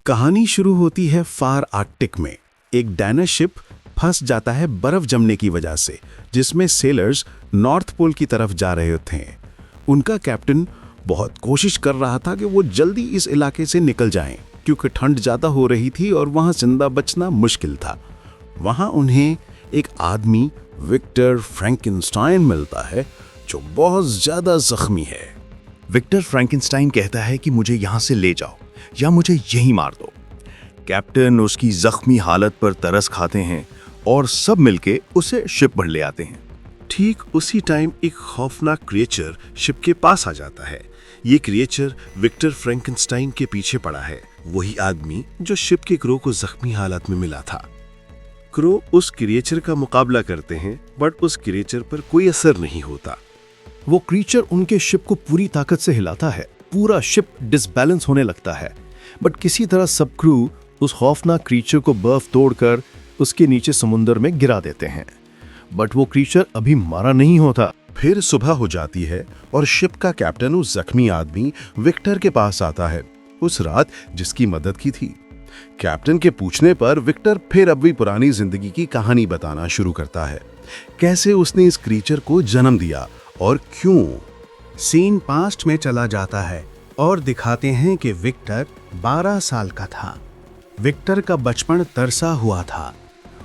कहानी शुरू होती है फार आर्कटिक में। एक डैनिश शिप फंस जाता है बर्फ जमने की वजह से, जिसमें सेलर्स नॉर्थ पोल की तरफ जा रहे थे। उनका कैप्टन बहुत कोशिश कर रहा था कि वो जल्दी इस इलाके से निकल जाएं, क्योंकि ठंड ज़्यादा हो रही थी और वहाँ जिंदा बचना मुश्किल था। वहाँ उन्हें एक आदमी विक्टर फ्रैंकेनस्टाइन मिलता है जो बहुत ज़्यादा जख्मी है। विक्टर फ्रैंकेनस्टाइन कहता है कि मुझे यहाँ से ले जाओ या मुझे यहीं मार दो। कैप्टन उसकी जख्मी हालत पर तरस खाते हैं और सब मिलके उसे शिप पर ले आते हैं। ठीक उसी टाइम एक खौफनाक क्रिएचर शिप के पास आ जाता है। ये क्रिएचर विक्टर फ्रैंकेनस्टाइन के पीछे पड़ा है, वही आदमी जो शिप के क्रो को जख्मी हालत में मिला था। क्रो उस क्रिएचर का मुकाबला करते हैं, बट उस क्रिएचर पर कोई असर नहीं होता। वो क्रीचर उनके शिप को पूरी ताकत से हिलाता है। पूरा शिप डिसबैलेंस होने लगता है, बट किसी तरह सब क्रू उस खौफनाक क्रीचर को बर्फ तोड़कर उसके नीचे समुंदर में गिरा देते हैं। बट वो क्रीचर अभी मारा नहीं होता। फिर सुबह हो जाती है और शिप का कैप्टन उस जख्मी आदमी विक्टर के पास आता है, उस रात जिसकी मदद की थी। कैप्टन के पूछने पर विक्टर फिर अपनी पुरानी जिंदगी की कहानी बताना शुरू करता है, कैसे उसने इस क्रीचर को जन्म दिया और क्यों। सीन पास्ट में चला जाता है और दिखाते हैं कि विक्टर 12 साल का था। विक्टर का बचपन तरसा हुआ था।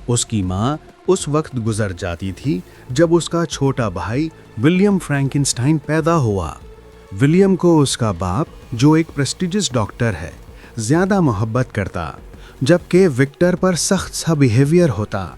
उसकी माँ उस वक्त गुजर जाती थी जब उसका छोटा भाई विलियम फ्रैंकेनस्टाइन पैदा हुआ। विलियम को उसका बाप, जो एक प्रेस्टिजियस डॉक्टर है, ज्यादा मोहब्बत करता, जबकि विक्टर पर सख्त सा बिहेवियर होता।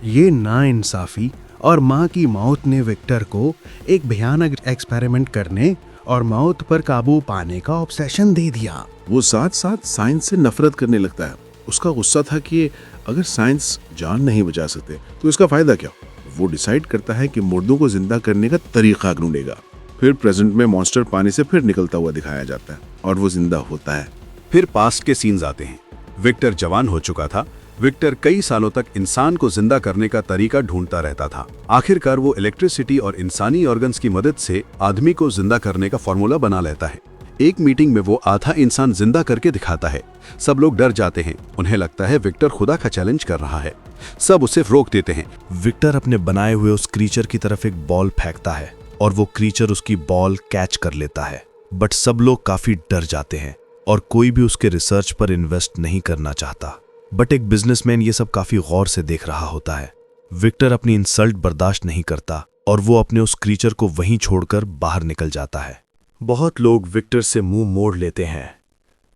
ये नाइंसाफी और माँ की मौत ने विक्टर को एक भयानक एक्सपेरिमेंट करने और मौत पर काबू पाने का ऑब्सेशन दे दिया। वो साथ साथ साइंस से नफरत करने लगता है। उसका गुस्सा था कि अगर साइंस जान नहीं बचा सकते तो इसका फायदा क्या। वो डिसाइड करता है कि मुर्दों को जिंदा करने का तरीका ढूंढेगा। फिर प्रेजेंट में मॉन्स्टर पानी से फिर निकलता हुआ दिखाया जाता है और वो जिंदा होता है। फिर पास्ट के सीन्स आते हैं। विक्टर जवान हो चुका था। विक्टर कई सालों तक इंसान को जिंदा करने का तरीका ढूंढता रहता था। आखिरकार वो इलेक्ट्रिसिटी और इंसानी ऑर्गन्स की मदद से आदमी को जिंदा करने का फॉर्मूला बना लेता है। एक मीटिंग में वो आधा इंसान जिंदा करके दिखाता है। सब लोग डर जाते हैं। उन्हें लगता है विक्टर खुदा का चैलेंज कर रहा है। सब उसे रोक देते हैं। विक्टर अपने बनाए हुए उस क्रीचर की तरफ एक बॉल फेंकता है और वो क्रीचर उसकी बॉल कैच कर लेता है। बट सब लोग काफी डर जाते हैं और कोई भी उसके रिसर्च पर इन्वेस्ट नहीं करना चाहता। बट एक बिजनेसमैन ये सब काफी गौर से देख रहा होता है। विक्टर अपनी इंसल्ट बर्दाश्त नहीं करता और वो अपने उस क्रीचर को वहीं छोड़कर बाहर निकल जाता है। बहुत लोग विक्टर से मुंह मोड़ लेते हैं।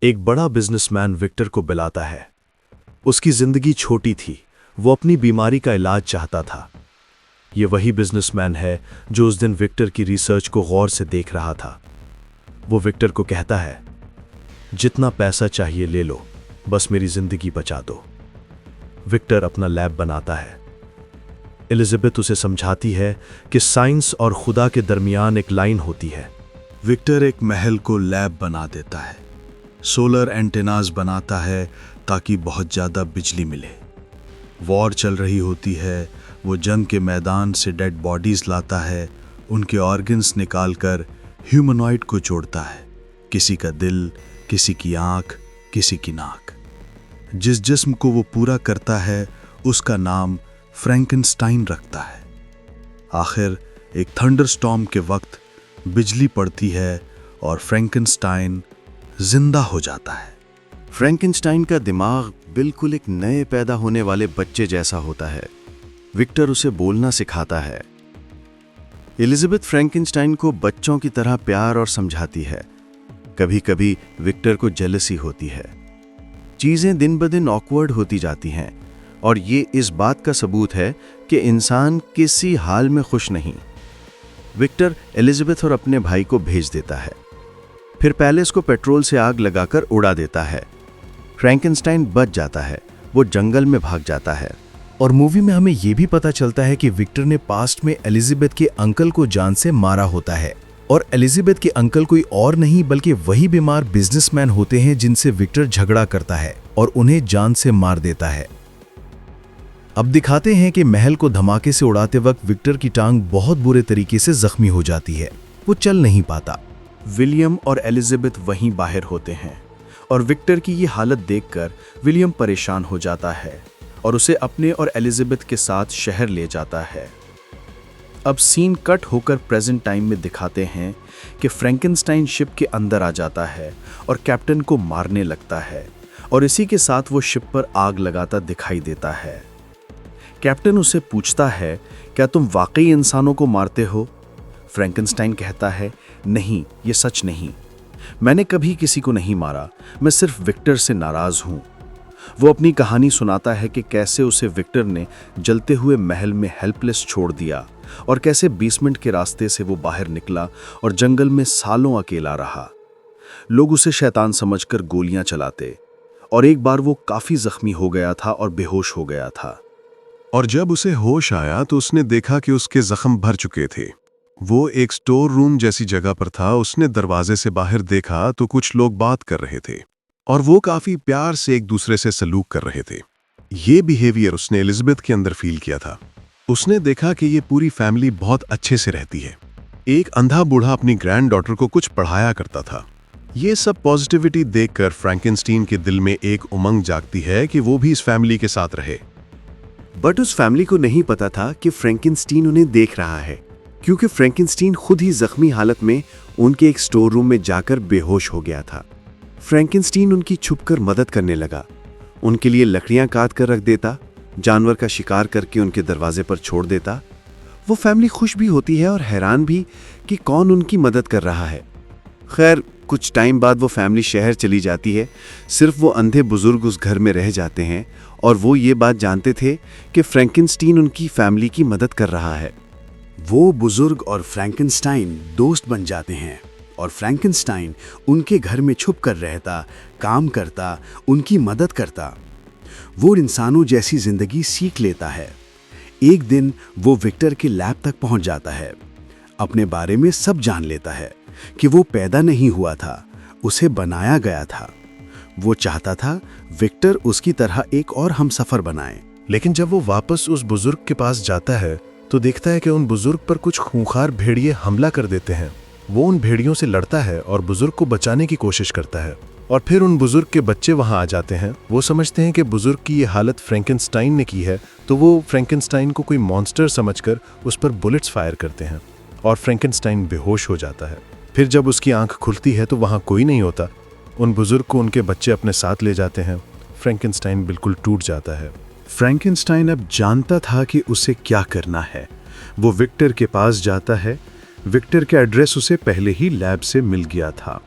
एक बड़ा बिजनेसमैन विक्टर को बुलाता है। उसकी जिंदगी छोटी थी। वो अपनी बीमारी का इलाज चाहता था। ये वही बिजनेसमैन है जो उस दिन विक्टर की रिसर्च को गौर से देख रहा था। वो विक्टर को कहता है, जितना पैसा चाहिए ले लो, बस मेरी जिंदगी बचा दो। विक्टर अपना लैब बनाता है। एलिजाबेथ उसे समझाती है कि साइंस और खुदा के दरमियान एक लाइन होती है। विक्टर एक महल को लैब बना देता है। सोलर एंटेनास बनाता है ताकि बहुत ज़्यादा बिजली मिले। वॉर चल रही होती है। वो जंग के मैदान से डेड बॉडीज लाता है। उनके ऑर्गन्स निकालकर ह्यूमनॉइड को जोड़ता है। किसी का दिल, किसी की आंख, किसी की नाक। जिस जिस्म को वो पूरा करता है उसका नाम फ्रैंकेनस्टाइन रखता है। आखिर एक थंडरस्टॉर्म के वक्त बिजली पड़ती है और फ्रैंकेनस्टाइन जिंदा हो जाता है। फ्रैंकेनस्टाइन का दिमाग बिल्कुल एक नए पैदा होने वाले बच्चे जैसा होता है। विक्टर उसे बोलना सिखाता है। एलिजाबेथ फ्रैंकेनस्टाइन को बच्चों की तरह प्यार और समझाती है। कभी कभी विक्टर को जेलसी होती है। चीजें दिन ब दिन ऑकवर्ड होती जाती हैं और ये इस बात का सबूत है कि इंसान किसी हाल में खुश नहीं। विक्टर एलिजाबेथ और अपने भाई को भेज देता है। फिर पैलेस को पेट्रोल से आग लगाकर उड़ा देता है। फ्रैंकेनस्टाइन बच जाता है। वो जंगल में भाग जाता है। और मूवी में हमें यह भी पता चलता है कि विक्टर ने पास्ट में एलिजाबेथ के अंकल को जान से मारा होता है। और एलिजाबेथ के अंकल कोई और नहीं बल्कि वही बीमार बिजनेसमैन होते हैं जिनसे विक्टर झगड़ा करता है और उन्हें जान से मार देता है। अब दिखाते हैं कि महल को धमाके से उड़ाते वक्त विक्टर की टांग बहुत बुरे तरीके से जख्मी हो जाती है। वो चल नहीं पाता। विलियम और एलिजाबेथ वहीं बाहर होते हैं और विक्टर की ये हालत देखकर विलियम परेशान हो जाता है और उसे अपने और एलिजाबेथ के साथ शहर ले जाता है। अब सीन कट होकर प्रेजेंट टाइम में दिखाते हैं कि फ्रैंकेनस्टाइन शिप के अंदर आ जाता है और कैप्टन को मारने लगता है और इसी के साथ वो शिप पर आग लगाता दिखाई देता है। कैप्टन उसे पूछता है, क्या तुम वाकई इंसानों को मारते हो? फ्रैंकेनस्टाइन कहता है, नहीं, ये सच नहीं। मैंने कभी किसी को नहीं मारा, मैं सिर्फ विक्टर से नाराज हूं। वो अपनी कहानी सुनाता है कि कैसे उसे विक्टर ने जलते हुए महल में हेल्पलेस छोड़ दिया और कैसे बेसमेंट के रास्ते से वो बाहर निकला और जंगल में सालों अकेला रहा। लोग उसे शैतान समझकर गोलियां चलाते और एक बार वो काफी जख्मी हो गया था और बेहोश हो गया था। और जब उसे होश आया तो उसने देखा कि उसके जख्म भर चुके थे। वो एक स्टोर रूम जैसी जगह पर था। उसने दरवाजे से बाहर देखा तो कुछ लोग बात कर रहे थे और वो काफी प्यार से एक दूसरे से सलूक कर रहे थे। ये बिहेवियर उसने एलिजाबेथ के अंदर फील किया था। उसने देखा कि ये पूरी फैमिली बहुत अच्छे से रहती है। एक अंधा बूढ़ा अपनी ग्रैंड डॉटर को कुछ पढ़ाया करता था। ये सब पॉजिटिविटी देखकर फ्रैंकेनस्टाइन के दिल में एक उमंग जागती है कि वो भी इस फैमिली के साथ रहे। बट उस फैमिली को नहीं पता था कि फ्रैंकेनस्टीन उन्हें देख रहा है, क्योंकि फ्रैंकेनस्टीन खुद ही जख्मी हालत में उनके एक स्टोर रूम में जाकर बेहोश हो गया था। फ्रैंकेनस्टीन उनकी छुपकर मदद करने लगा, उनके लिए लकड़ियां काट कर रख देता, जानवर का शिकार करके उनके दरवाजे पर छोड़ देता। वो फैमिली खुश भी होती है और हैरान भी कि कौन उनकी मदद कर रहा है। खैर, कुछ टाइम बाद वो फैमिली शहर चली जाती है। सिर्फ वो अंधे बुजुर्ग उस घर में रह जाते हैं और वो ये बात जानते थे कि फ्रैंकेनस्टीन उनकी फैमिली की मदद कर रहा है। वो बुजुर्ग और फ्रैंकेनस्टाइन दोस्त बन जाते हैं और फ्रैंकेनस्टाइन उनके घर में छुप कर रहता, काम करता, उनकी मदद करता। वो इंसानों जैसी जिंदगी सीख लेता है। एक दिन वो विक्टर के लैब तक पहुंच जाता है, अपने बारे में सब जान लेता है कि वो पैदा नहीं हुआ था, उसे बनाया गया था। वो चाहता था विक्टर उसकी तरह एक और हमसफर बनाए। लेकिन जब वो वापस उस बुजुर्ग के पास जाता है तो देखता है कि उन बुजुर्ग पर कुछ खूंखार भेड़िए हमला कर देते हैं। वो उन भेड़ियों से लड़ता है और बुजुर्ग को बचाने की कोशिश करता है और फिर उन बुजुर्ग के बच्चे वहां आ जाते हैं। वो समझते हैं कि बुजुर्ग की ये हालत फ्रैंकेनस्टाइन ने की है, तो वो फ्रैंकेनस्टाइन को कोई मॉन्स्टर समझकर उस पर बुलेट्स फायर करते हैं और फ्रैंकेनस्टाइन बेहोश हो जाता है। फिर जब उसकी आंख खुलती है तो वहां कोई नहीं होता। उन बुजुर्ग को उनके बच्चे अपने साथ ले जाते हैं। फ्रैंकेनस्टाइन बिल्कुल टूट जाता है। फ्रैंकेनस्टाइन अब जानता था कि उसे क्या करना है। वो विक्टर के पास जाता है। विक्टर का एड्रेस उसे पहले ही लैब से मिल गया था।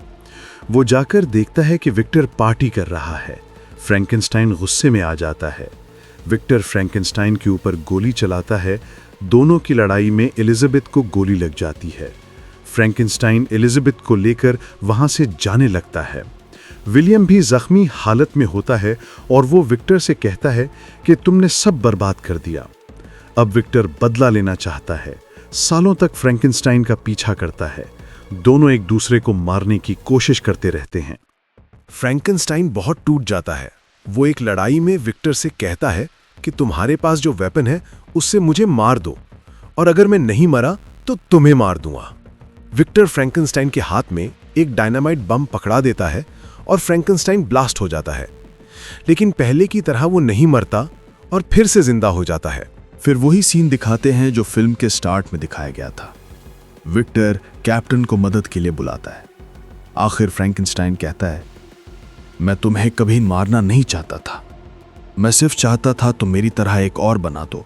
वो जाकर देखता है कि विक्टर पार्टी कर रहा है। फ्रैंकेनस्टाइन गुस्से में आ जाता है। विक्टर फ्रैंकेनस्टाइन के ऊपर गोली चलाता है। दोनों की लड़ाई में एलिजाबेथ को गोली लग जाती है। फ्रैंकेनस्टाइन एलिजाबेथ को लेकर वहां से जाने लगता है। विलियम भी जख्मी हालत में होता है और वो विक्टर से कहता है कि तुमने सब बर्बाद कर दिया। अब विक्टर बदला लेना चाहता है। सालों तक फ्रैंकेनस्टाइन का पीछा करता है। दोनों एक दूसरे को मारने की कोशिश करते रहते हैं। फ्रैंकेनस्टाइन बहुत टूट जाता है। वो एक लड़ाई में विक्टर से कहता है कि तुम्हारे पास जो वेपन है उससे मुझे मार दो, और अगर मैं नहीं मरा तो तुम्हें मार दूंगा। विक्टर फ्रैंकेनस्टाइन के हाथ में एक डायनामाइट बम पकड़ा देता है और फ्रैंकेनस्टाइन ब्लास्ट हो जाता है। लेकिन पहले की तरह वो नहीं मरता और फिर से जिंदा हो जाता है। फिर वही सीन दिखाते हैं जो फिल्म के स्टार्ट में दिखाया गया था। विक्टर कैप्टन को मदद के लिए बुलाता है। आखिर फ्रैंकेनस्टाइन कहता है, मैं तुम्हें कभी मारना नहीं चाहता था, मैं सिर्फ चाहता था तुम मेरी तरह एक और बना दो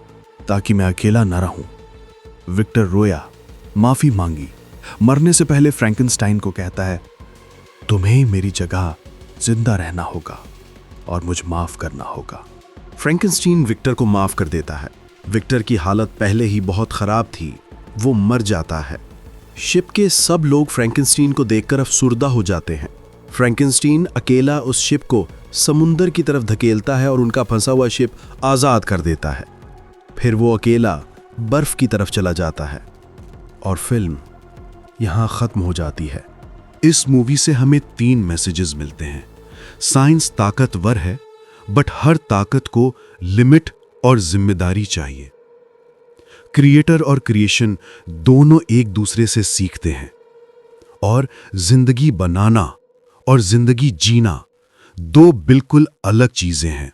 ताकि मैं अकेला न रहूं। विक्टर रोया, माफी मांगी। मरने से पहले फ्रैंकेनस्टाइन को कहता है, तुम्हें मेरी जगह जिंदा रहना होगा और मुझ माफ करना होगा। फ्रैंकेनस्टाइन विक्टर को माफ कर देता है। विक्टर की हालत पहले ही बहुत खराब थी। वो मर जाता है। शिप के सब लोग फ्रैंकेनस्टाइन को देखकर अफसुर्दा हो जाते हैं। फ्रैंकेनस्टाइन अकेला उस शिप को समुंदर की तरफ धकेलता है और उनका फंसा हुआ शिप आजाद कर देता है। फिर वो अकेला बर्फ की तरफ चला जाता है और फिल्म यहां खत्म हो जाती है। इस मूवी से हमें 3 मैसेजेस मिलते हैं। साइंस ताकतवर है, बट हर ताकत को लिमिट और जिम्मेदारी चाहिए। क्रिएटर और क्रिएशन दोनों एक दूसरे से सीखते हैं, और जिंदगी बनाना और जिंदगी जीना दो बिल्कुल अलग चीजें हैं।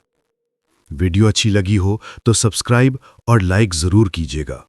वीडियो अच्छी लगी हो तो सब्सक्राइब और लाइक जरूर कीजिएगा।